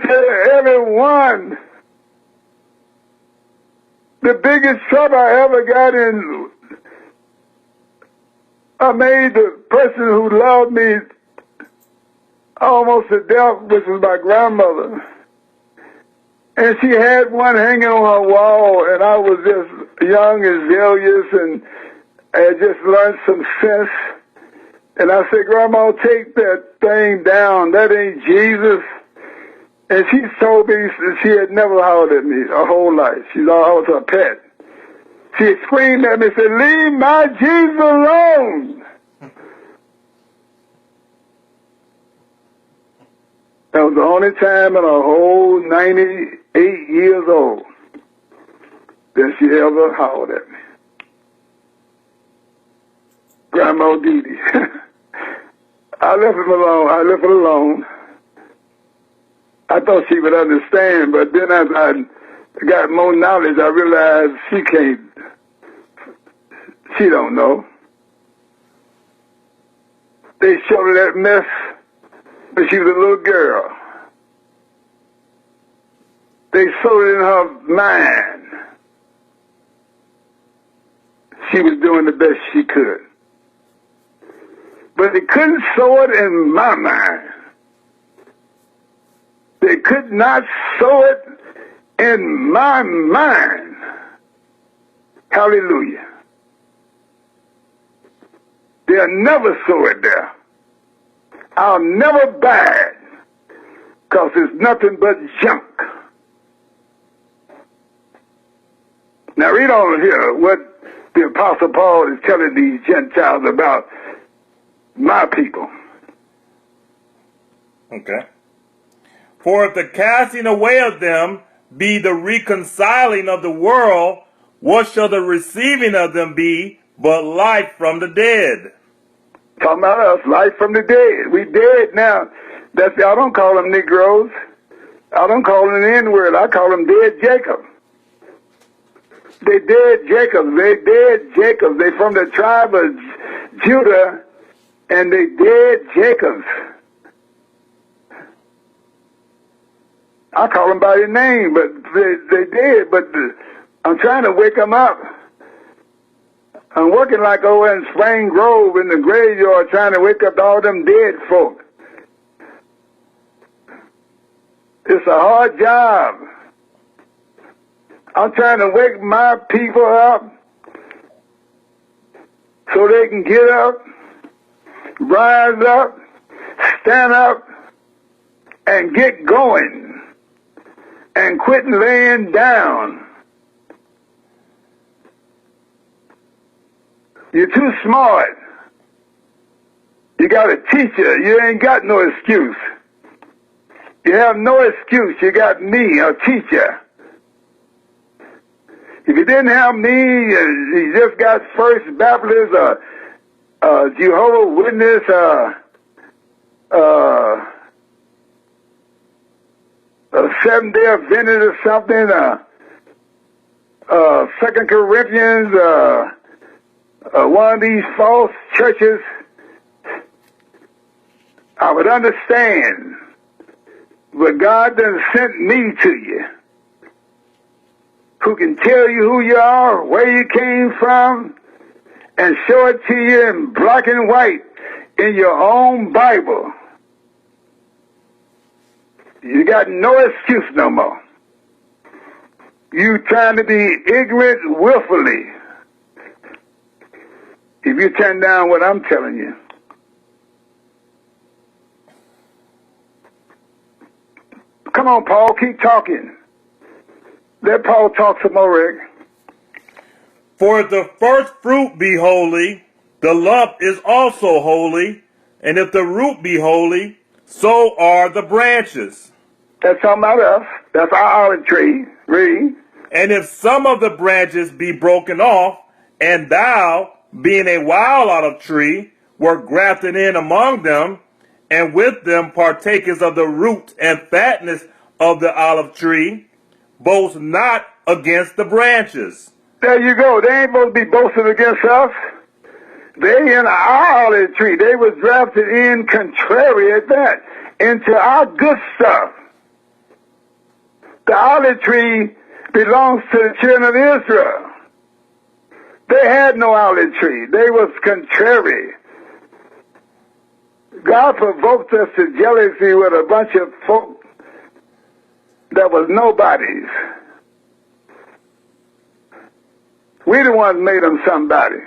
to everyone. The biggest trouble I ever got in, I made the person who loved me almost to death, which was my grandmother. And she had one hanging on her wall, and I was just young and zealous, and I had just learned some sense. And I said, Grandma, take that thing down. That ain't Jesus. And she told me she had never hollered at me her whole life. She thought I was her pet. She screamed at me and said, leave my Jesus alone. That was the only time in her whole 98 years old that she ever hollered at me. Grandma Dee Dee. I left it alone. I left it alone. I thought she would understand, but then as I got more knowledge, I realized she don't know. They showed her that mess when she was a little girl. They sowed it in her mind. She was doing the best she could. But they couldn't sow it in my mind. They could not sow it in my mind. Hallelujah. They'll never sow it there. I'll never buy it, because it's nothing but junk. Now read on here what the Apostle Paul is telling these Gentiles about my people. Okay. For if the casting away of them be the reconciling of the world, what shall the receiving of them be but life from the dead? Talking about us, life from the dead. We dead now. I don't call them Negroes. I don't call them the N-word. I call them dead Jacob. They dead Jacob. They dead Jacob. They from the tribe of Judah, and they dead Jacobs. I call them by their name, but they dead. But I'm trying to wake them up. I'm working like over in Spring Grove in the graveyard trying to wake up all them dead folk. It's a hard job. I'm trying to wake my people up so they can get up, rise up, stand up, and get going, and quit laying down. You're too smart. You got a teacher. You ain't got no excuse. You have no excuse. You got me, a teacher. If you didn't have me, you just got First Baptist, Jehovah's Witness, Seventh-day Adventist or something, 2 Corinthians, one of these false churches, I would understand. But God done sent me to you, who can tell you who you are, where you came from, and show it to you in black and white in your own Bible. You got no excuse no more. You trying to be ignorant willfully. If you turn down what I'm telling you. Come on, Paul, keep talking. Let Paul talk some more, Rick. For if the first fruit be holy, the lump is also holy, and if the root be holy, so are the branches. That's talking about us. That's our olive tree. Read. And if some of the branches be broken off, and thou, being a wild olive tree, were grafted in among them, and with them partakest of the root and fatness of the olive tree, boast not against the branches. There you go. They ain't supposed to be boasting against us. They in our olive tree. They was drafted in contrary at that, into our good stuff. The olive tree belongs to the children of Israel. They had no olive tree. They was contrary. God provoked us to jealousy with a bunch of folk that was nobodies. We the ones made them somebody.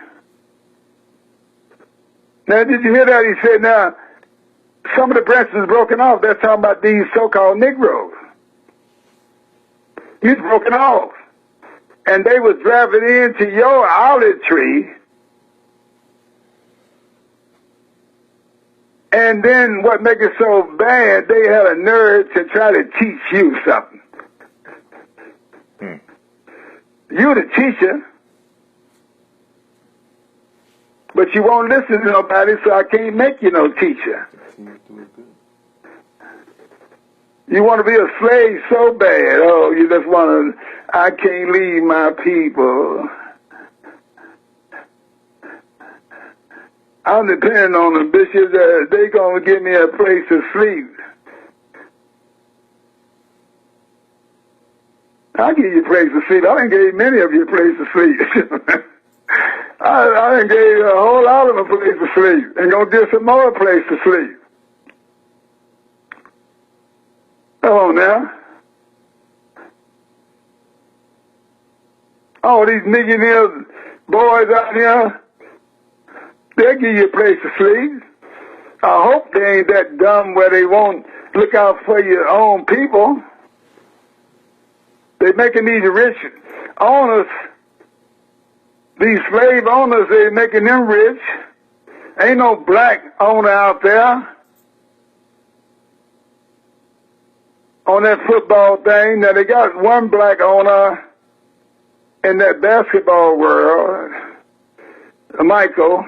Now, did you hear that? He said, now, some of the branches broken off. They're talking about these so-called Negroes. He's broken off. And they was drafted into your olive tree. And then what make it so bad, they had a nerve to try to teach you something. You the teacher, but you won't listen to nobody, so I can't make you no teacher. You want to be a slave so bad. Oh, you just want to, I can't leave my people. I'm depending on the bishops that they going to give me a place to sleep. I'll give you a place to sleep. I done gave many of you a place to sleep. I done gave a whole lot of them a place to sleep. And gonna give some more a place to sleep. Come on now. All these millionaire boys out here, they'll give you a place to sleep. I hope they ain't that dumb where they won't look out for your own people. They making these rich owners, these slave owners, they making them rich. Ain't no black owner out there on that football thing. Now they got one black owner in that basketball world, Michael.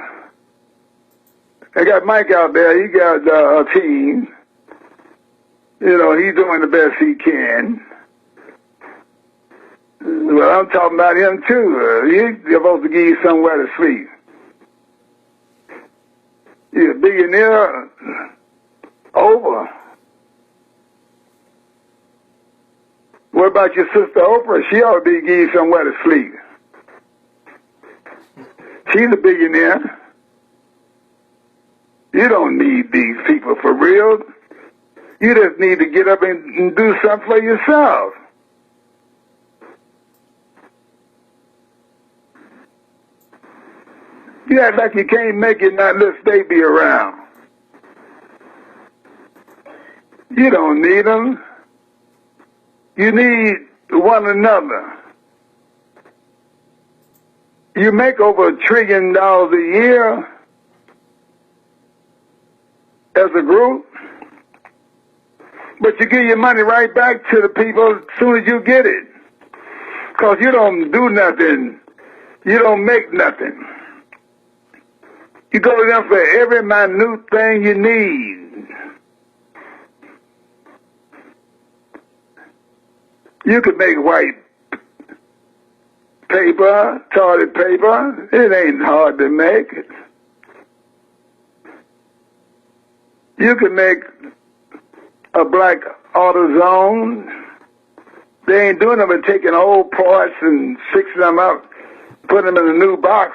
They got Mike out there. He got a team. You know, he's doing the best he can. Well, I'm talking about him too. He's supposed to give you somewhere to sleep. He's a billionaire over. What about your sister Oprah? She ought to be give you somewhere to sleep. She's a billionaire. You don't need these people for real. You just need to get up and do something for yourself. You act like you can't make it, not let they be around. You don't need them. You need one another. You make over $1 trillion a year as a group, but you give your money right back to the people as soon as you get it. Because you don't do nothing. You don't make nothing. You go to them for every minute thing you need. You can make white paper, toilet paper. It ain't hard to make. You can make a black AutoZone. They ain't doing them but taking old parts and fixing them up, putting them in a new box,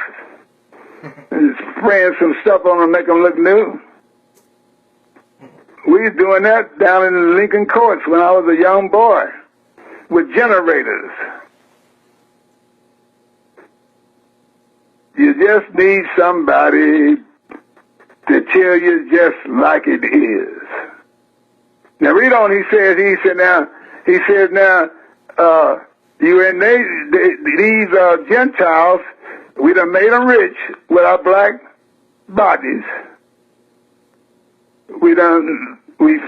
and spraying some stuff on them, make them look new. We was doing that down in the Lincoln Courts when I was a young boy with generators. You just need somebody to tell you just like it is. Now read on. He said now, you and these Gentiles, we done made them rich with our black bodies. We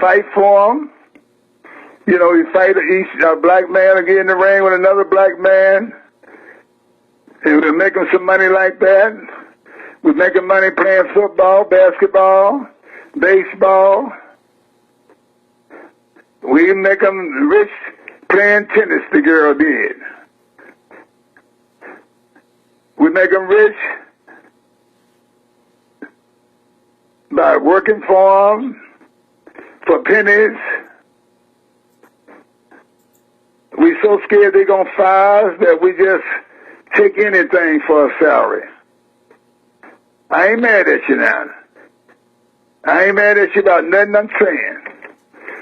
fight for them. You know, we fight each black man to get in the ring with another black man. And we make them some money like that. We make them money playing football, basketball, baseball. We make them rich playing tennis, the girl did. We make them rich by working for them for pennies. We're so scared they're going to fire us that we just take anything for a salary. I ain't mad at you now. I ain't mad at you about nothing I'm saying,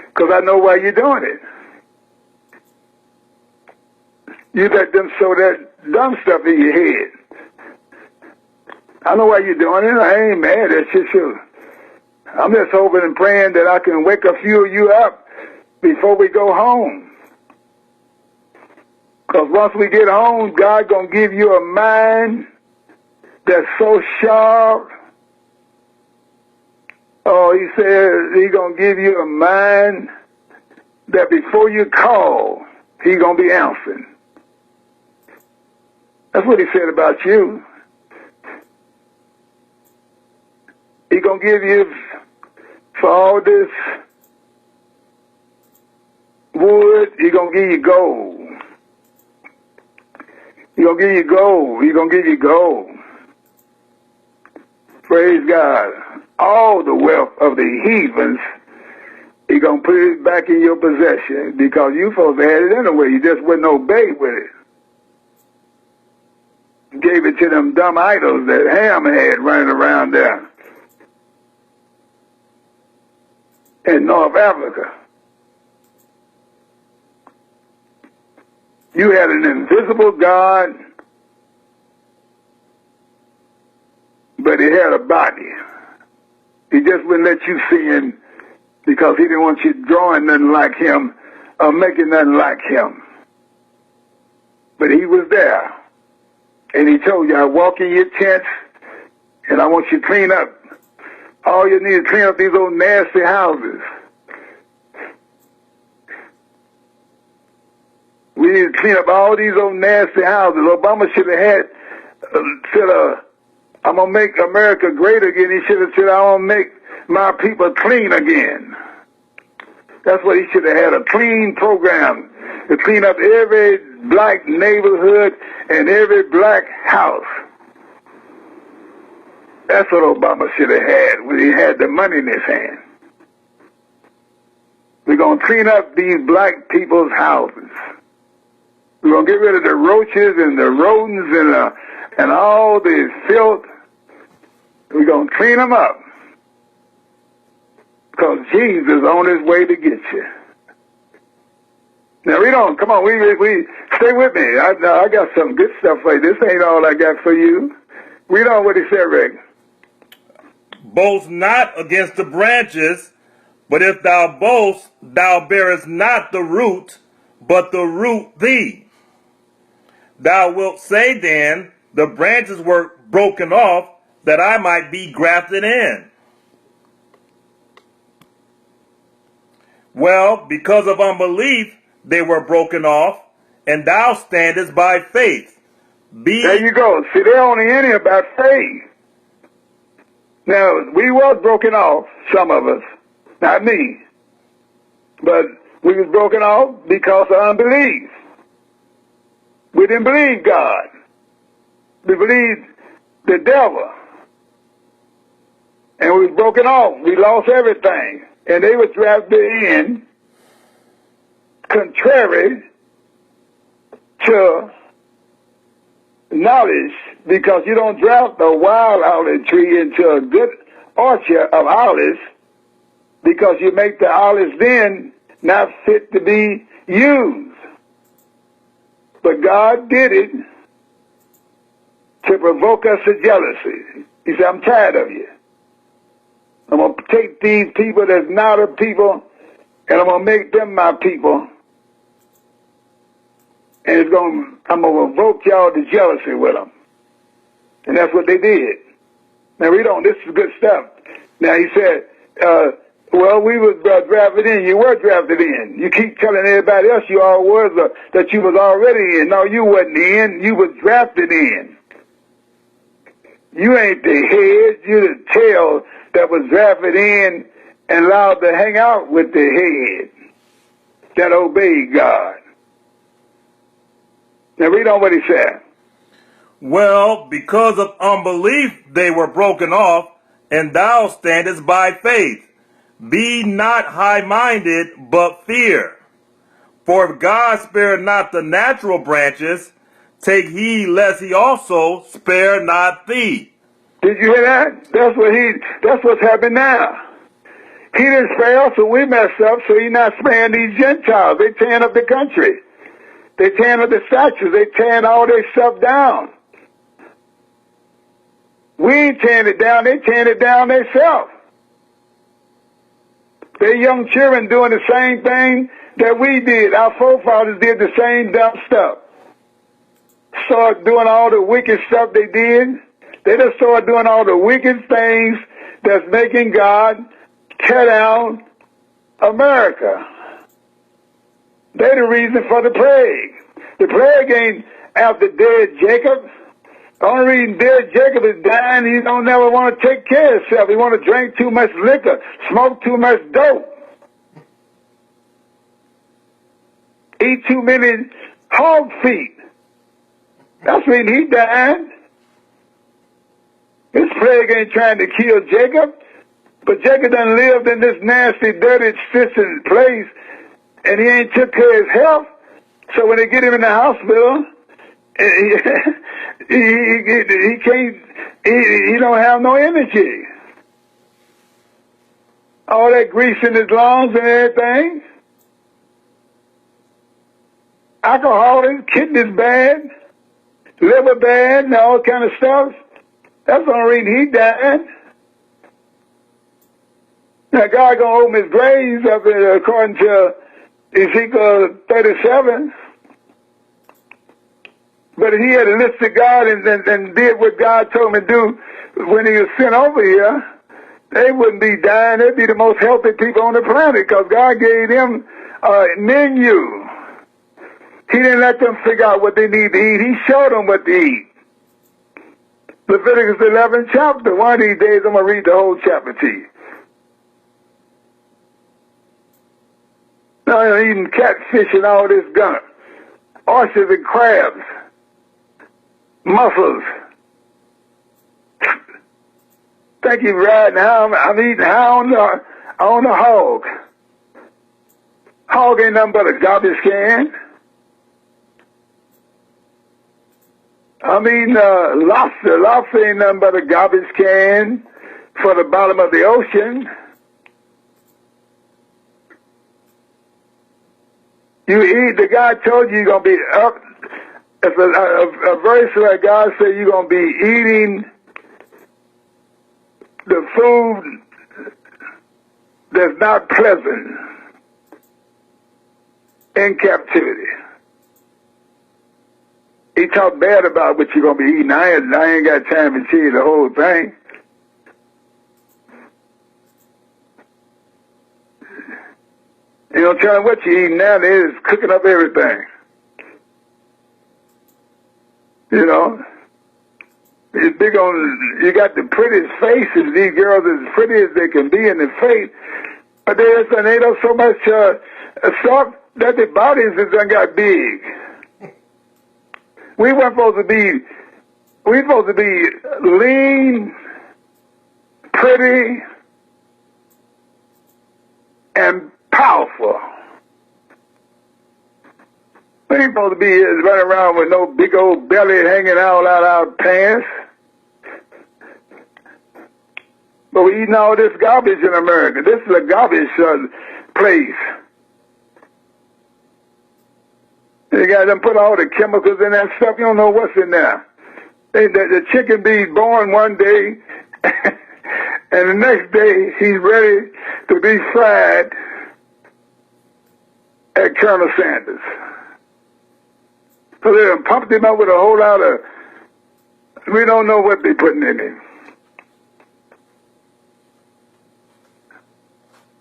because I know why you're doing it. You let them sow that dumb stuff in your head. I know why you're doing it. I ain't mad at you, too. I'm just hoping and praying that I can wake a few of you up before we go home. Because once we get home, God going to give you a mind that's so sharp. Oh, he says he's going to give you a mind that before you call, he's going to be answering. That's what he said about you. He's going to give you, for all this wood, he's going to give you gold. He's going to give you gold. He's going to give you gold. Praise God. All the wealth of the heathens, he's going to put it back in your possession, because you supposed to have it anyway. You just wouldn't obey with it. Gave it to them dumb idols that Ham had running around there in North Africa. You had an invisible God, but he had a body. He just wouldn't let you see him because he didn't want you drawing nothing like him or making nothing like him. But he was there. And he told you, I walk in your tents, and I want you to clean up. All you need to clean up these old nasty houses. We need to clean up all these old nasty houses. Obama should have had, said, I'm going to make America great again. He should have said, I want to make my people clean again. That's what he should have had, a clean program to clean up every black neighborhood and every black house. That's what Obama should have had when he had the money in his hand. We're going to clean up these black people's houses. We're going to get rid of the roaches and the rodents and all the filth. We're going to clean them up. Because Jesus is on his way to get you. Now, come on, we stay with me. I got some good stuff for you. This ain't all I got for you. Read on what he said, Rick. Boast not against the branches, but if thou boast, thou bearest not the root, but the root thee. Thou wilt say then, the branches were broken off, that I might be grafted in. Well, because of unbelief, they were broken off, and thou standest by faith. There you go. See, they're only in here about faith. Now, we was broken off, some of us, not me, but we was broken off because of unbelief. We didn't believe God. We believed the devil. And we was broken off. We lost everything. And they were drafted in contrary to knowledge, because you don't draft a wild olive tree into a good orchard of olives, because you make the olives then not fit to be used. But God did it to provoke us to jealousy. He said, I'm tired of you. I'm going to take these people that's not a people, and I'm going to make them my people. And I'm going to provoke y'all to jealousy with them. And that's what they did. Now, this is good stuff. Now, he said, well, we was drafted in. You were drafted in. You keep telling everybody else you all was, that you was already in. No, you wasn't in. You was drafted in. You ain't the head. You the tail that was drafted in and allowed to hang out with the head that obeyed God. Now read on what he said. Well, because of unbelief they were broken off, and thou standest by faith. Be not high-minded, but fear. For if God spared not the natural branches, take heed lest he also spare not thee. Did you hear that? That's what's happening now. He didn't spare us, so we messed up, so he's not sparing these Gentiles. They tearing up the country. They tearing up the statues. They tearing all their stuff down. We ain't tearing it down. They tearing it down themselves. Their young children doing the same thing that we did. Our forefathers did the same dumb stuff. Started doing all the wicked stuff they did. They just started doing all the wicked things that's making God tear down America. They're the reason for the plague. The plague ain't after dead Jacob. The only reason dead Jacob is dying, he don't never want to take care of himself. He want to drink too much liquor, smoke too much dope, eat too many hog feet. That's when he died. This plague ain't trying to kill Jacob, but Jacob done lived in this nasty, dirty, stitching place, and he ain't took care of his health. So when they get him in the hospital, he can't, he don't have no energy. All that grease in his lungs and everything. Alcoholic, kidneys bad, liver bad, and all kind of stuff. That's the only reason he died. Now God gonna open his graves up according to Ezekiel 37. But if he had listened to God and did what God told him to do when he was sent over here, they wouldn't be dying. They'd be the most healthy people on the planet because God gave them a menu. He didn't let them figure out what they need to eat. He showed them what to eat. Leviticus 11 chapter. One of these days I'm going to read the whole chapter to you. Now they're eating catfish and all this gunk. Oysters and crabs. Mussels. Think you're riding hound. I'm eating hound on a hog. Hog ain't nothing but a garbage can. I mean, lobster. Lobster ain't nothing but a garbage can for the bottom of the ocean. You eat, the guy told you you're going to be up. It's a verse where God said you're going to be eating the food that's not pleasant in captivity. He talked bad about what you're going to be eating. I ain't got time to tell you the whole thing. You know, tell them what you're eating now, they're just cooking up everything. You know, it's big on, you got the prettiest faces. These girls are as pretty as they can be in the face, but they don't so much stuff that their bodies has done got big. We supposed to be lean, pretty, and powerful. We ain't supposed to be running around with no big old belly hanging out our pants. But we eating all this garbage in America. This is a garbage place. They got them put all the chemicals in that stuff. You don't know what's in there. The chicken be born one day, and the next day he's ready to be fried at Colonel Sanders. So they done pumped him up with a whole lot of, we don't know what they putting in him.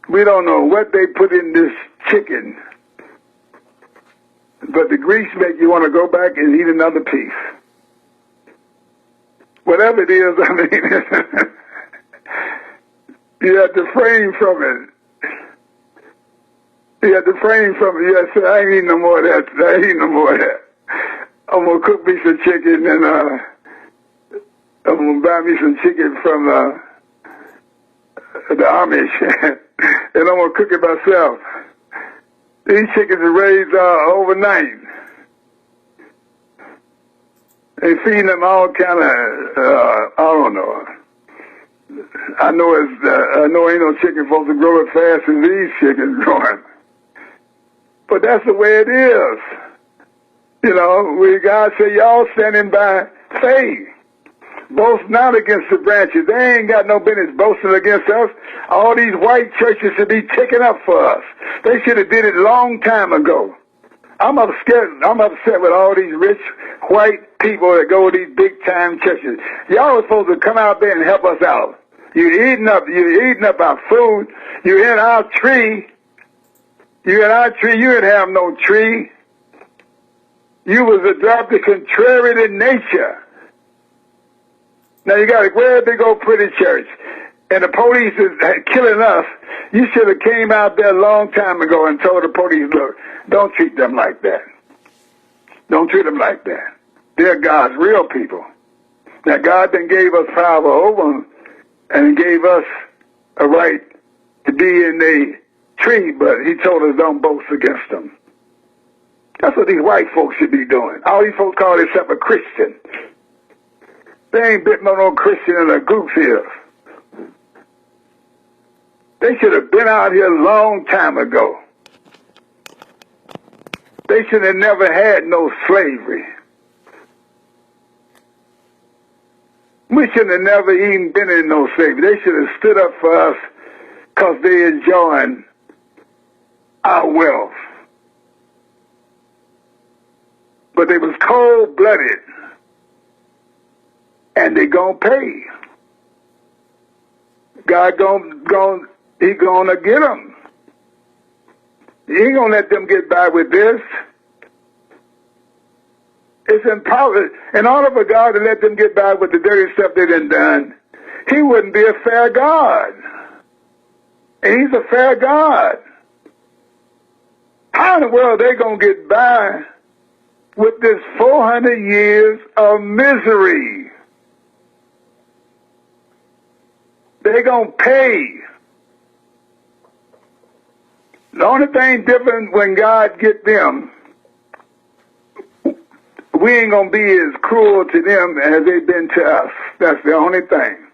We don't know what they put in this chicken. But the grease make you want to go back and eat another piece. Whatever it is, I mean, you have to refrain from it. You have to refrain from it. You have to say, I ain't eating no more of that. I ain't eating no more of that. I'm going to cook me some chicken and I'm going to buy me some chicken from the Amish and I'm going to cook it myself. These chickens are raised overnight. They feed them all kind of, I don't know. I know ain't no chicken supposed to grow as fast as these chickens growing. But that's the way it is. You know, God said, y'all standing by faith. Boast not against the branches. They ain't got no business boasting against us. All these white churches should be taken up for us. They should have did it a long time ago. I'm upset with all these rich white people that go to these big time churches. Y'all are supposed to come out there and help us out. You're eating up our food. You're in our tree. You didn't have no tree. You was adopted contrary to nature. Now you got a great big old pretty church, and the police is killing us. You should have came out there a long time ago and told the police, look, don't treat them like that. Don't treat them like that. They're God's real people. Now God then gave us power over them and gave us a right to be in the tree, but he told us don't boast against them. That's what these white folks should be doing. All these folks call themselves a Christian. They ain't bit no Christian in a goose here. They should have been out here a long time ago. They should have never had no slavery. We should have never even been in no slavery. They should have stood up for us because they enjoying our wealth. But they was cold-blooded, and they gonna pay. God he gonna get them. He ain't gonna let them get by with this. It's impossible. In order for God to let them get by with the dirty stuff they done, he wouldn't be a fair God. And he's a fair God. How in the world are they gonna get by with this 400 years of misery? They're going to pay. The only thing different when God get them, we ain't going to be as cruel to them as they've been to us. That's the only thing.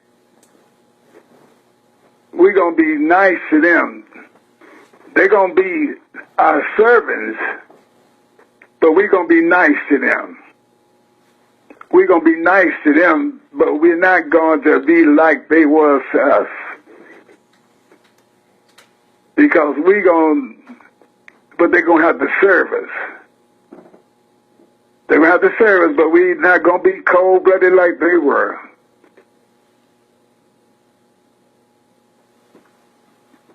We're going to be nice to them. They're going to be our servants, but we're going to be nice to them. We're going to be nice to them, but we're not going to be like they was to us. Because but they're going to have to serve us. They're going to have to serve us, but we're not going to be cold-blooded like they were.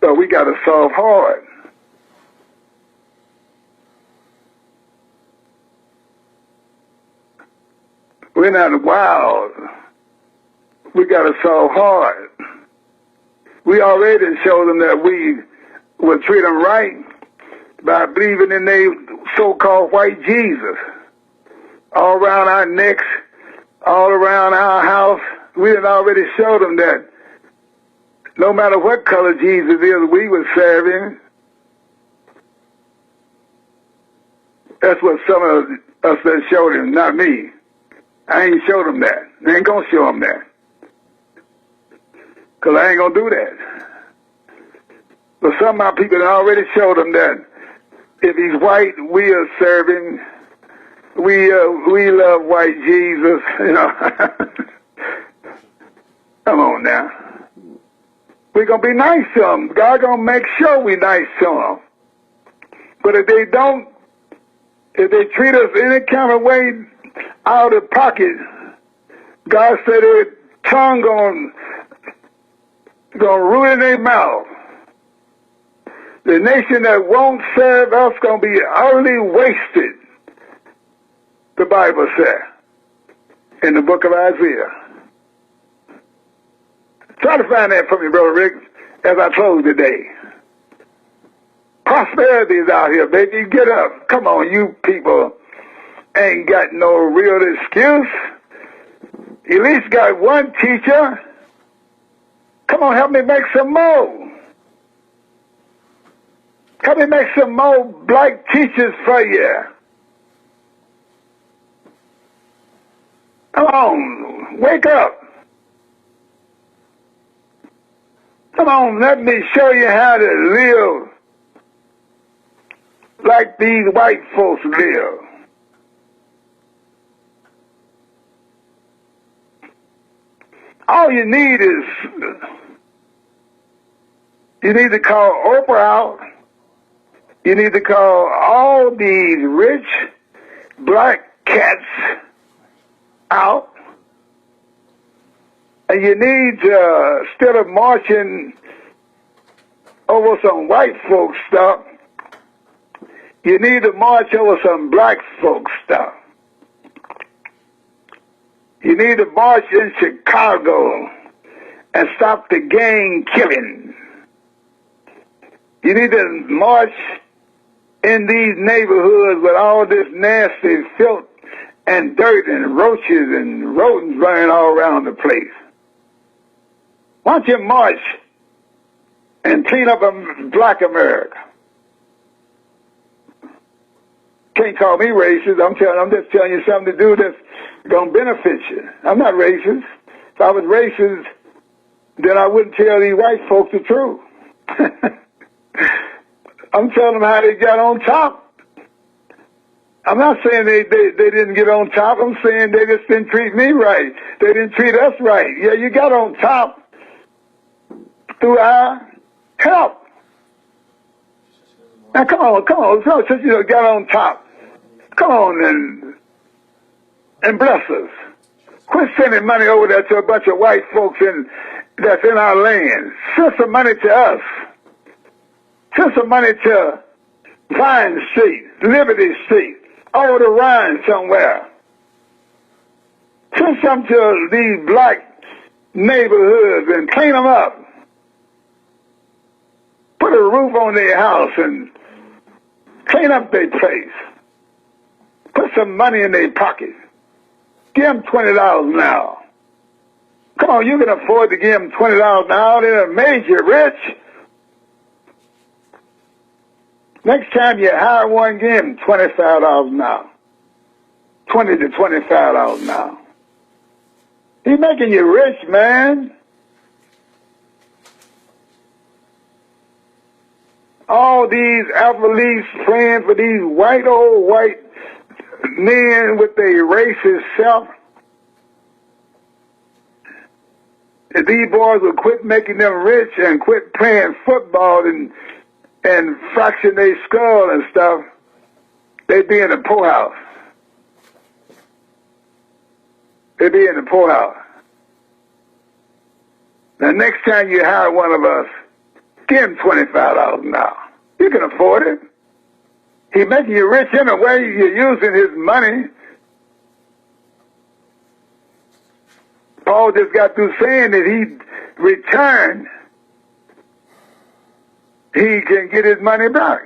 So we got to solve hard. We're not wild. We got to solve hard. We already showed them that we will treat them right by believing in their so-called white Jesus. All around our necks, all around our house, we had already showed them that no matter what color Jesus is, we were serving. That's what some of us that showed him, not me. I ain't showed them that. I ain't going to show them that. Because I ain't going to do that. But some of my people already showed them that if he's white, we are serving. We love white Jesus, you know. Come on now. We're going to be nice to them. God going to make sure we're nice to them. But if they don't, if they treat us any kind of way out of pocket, God said their tongue gonna ruin their mouth. The nation that won't serve us gonna be utterly wasted, the Bible said in the book of Isaiah. Try to find that for me, Brother Rick, as I close today. Prosperity is out here, baby. Get up. Come on, you people ain't got no real excuse. At least got one teacher. Come on, help me make some more. Can we make some more black teachers for you? Come on, wake up. Come on, let me show you how to live like these white folks live. All you need is, you need to call Oprah out. You need to call all these rich black cats out. And you need to, instead of marching over some white folks stuff, you need to march over some black folks stuff. You need to march in Chicago and stop the gang killing. You need to march in these neighborhoods with all this nasty filth and dirt and roaches and rodents running all around the place. Why don't you march and clean up black America? Can't call me racist. I'm just telling you something to do that's going to benefit you. I'm not racist. If I was racist, then I wouldn't tell these white folks the truth. I'm telling them how they got on top. I'm not saying they didn't get on top. I'm saying they just didn't treat me right. They didn't treat us right. Yeah, you got on top through our help. Now come on, since you got on top, come on and bless us. Quit sending money over there to a bunch of white folks that's in our land. Send some money to us. Send some money to Vine Street, Liberty Street, over the Rhine somewhere. Send some to these black neighborhoods and clean them up. Put a roof on their house and clean up their place. Put some money in their pocket. Give them $20 now. Come on, you can afford to give them $20 now. They'll make you rich. Next time you hire one, give him $25 now. $20 to $25 now. He's making you rich, man. All these athletes playing for these old white men with their racist self. If these boys will quit making them rich and quit playing football and fraction their skull and stuff, they'd be in the poorhouse. They'd be in the poorhouse. Now, next time you hire one of us, give him $25 now. You can afford it. He's making you rich in a way. You're using his money. Paul just got through saying that he returned. He can get his money back.